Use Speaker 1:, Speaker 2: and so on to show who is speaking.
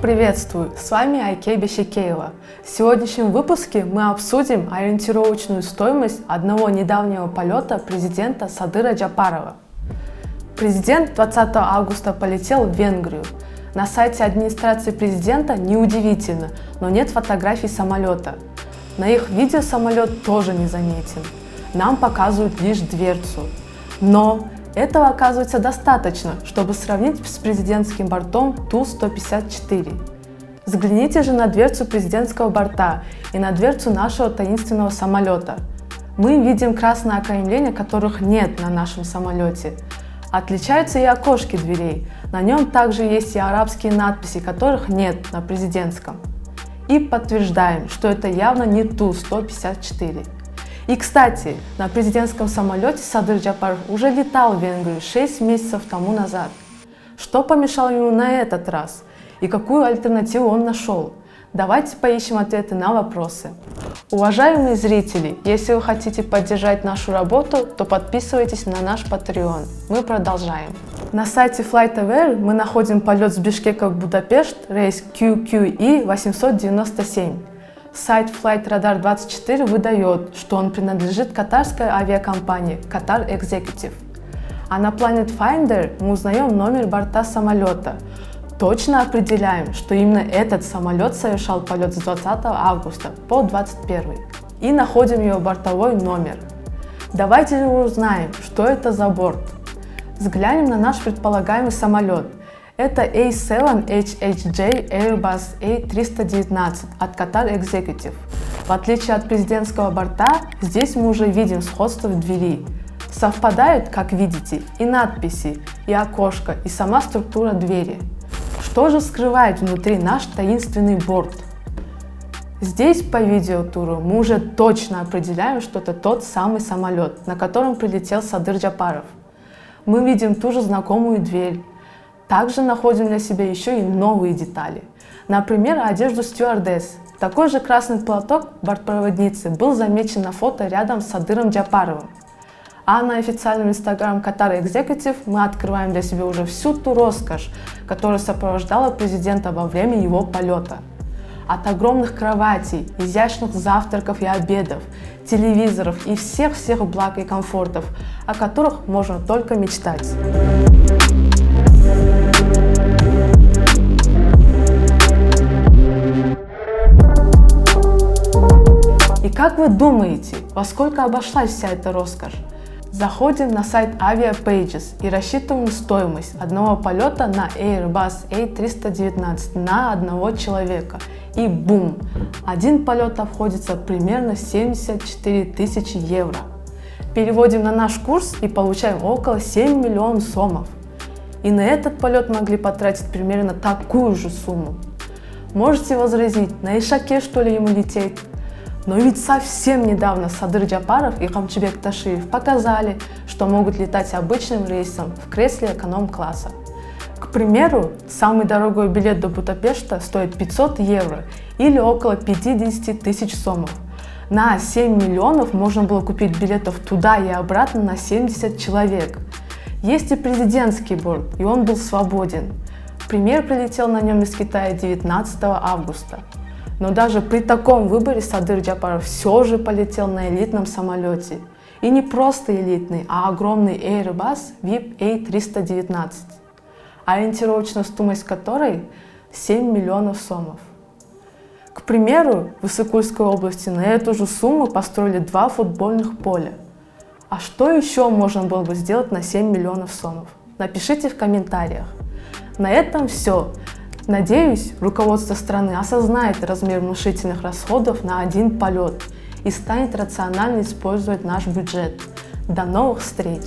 Speaker 1: приветствую! С вами Айке Бешекеева. В сегодняшнем выпуске мы обсудим ориентировочную стоимость одного недавнего полета президента Садыра Джапарова. Президент 20 августа полетел в Венгрию. На сайте администрации президента неудивительно, но нет фотографий самолета. На их видео самолет тоже не заметен. Нам показывают лишь дверцу. Но этого оказывается достаточно, чтобы сравнить с президентским бортом Ту-154. Взгляните же на дверцу президентского борта и на дверцу нашего таинственного самолета. Мы видим красное окаймление, которых нет на нашем самолете. Отличаются и окошки дверей. На нем также есть и арабские надписи, которых нет на президентском. И подтверждаем, что это явно не Ту-154. И, кстати, на президентском самолете Садыр Джапаров уже летал в Венгрию 6 месяцев тому назад. Что помешало ему на этот раз? И какую альтернативу он нашел? Давайте поищем ответы на вопросы. Уважаемые зрители, если вы хотите поддержать нашу работу, то подписывайтесь на наш Patreon. Мы продолжаем. На сайте FlightAware мы находим полет с Бишкека в Будапешт, рейс QQE 897. Сайт Flightradar24 выдает, что он принадлежит катарской авиакомпании Qatar Executive. А на Planet Finder мы узнаем номер борта самолета. Точно определяем, что именно этот самолет совершал полет с 20 августа по 21. И находим его бортовой номер. Давайте же узнаем, что это за борт. Взглянем на наш предполагаемый самолет. Это A7HHJ Airbus A319 от Qatar Executive. В отличие от президентского борта, здесь мы уже видим сходство в двери. Совпадают, как видите, и надписи, и окошко, и сама структура двери. Что же скрывает внутри наш таинственный борт? Здесь по видеотуру мы уже точно определяем, что это тот самый самолет, на котором прилетел Садыр Джапаров. Мы видим ту же знакомую дверь. Также находим для себя еще и новые детали. Например, одежду стюардесс. Такой же красный платок бортпроводницы был замечен на фото рядом с Садыром Джапаровым. А на официальном инстаграм Qatar Executive мы открываем для себя уже всю ту роскошь, которая сопровождала президента во время его полета. От огромных кроватей, изящных завтраков и обедов, телевизоров и всех-всех благ и комфортов, о которых можно только мечтать. И как вы думаете, во сколько обошлась вся эта роскошь? Заходим на сайт Aviapages и рассчитываем стоимость одного полета на Airbus A319 на одного человека. И бум! Один полет обходится примерно 74 тысячи евро. Переводим на наш курс и получаем около 7 миллионов сомов. И на этот полет могли потратить примерно такую же сумму. Можете возразить, на Ишаке что ли ему лететь? Но ведь совсем недавно Садыр Джапаров и Камчыбек Ташиев показали, что могут летать обычным рейсом в кресле эконом-класса. К примеру, самый дорогой билет до Будапешта стоит 500 евро или около 50 тысяч сомов. На 7 миллионов можно было купить билетов туда и обратно на 70 человек. Есть и президентский борт, и он был свободен. Премьер прилетел на нем из Китая 19 августа. Но даже при таком выборе Садыр Джапаров все же полетел на элитном самолете. И не просто элитный, а огромный Airbus VIP A319, ориентировочная стоимость которой 7 миллионов сомов. К примеру, в Иссык-Кульской области на эту же сумму построили 2 футбольных поля. А что еще можно было бы сделать на 7 миллионов сомов? Напишите в комментариях. На этом все. Надеюсь, руководство страны осознает размер внушительных расходов на один полет и станет рационально использовать наш бюджет. До новых встреч!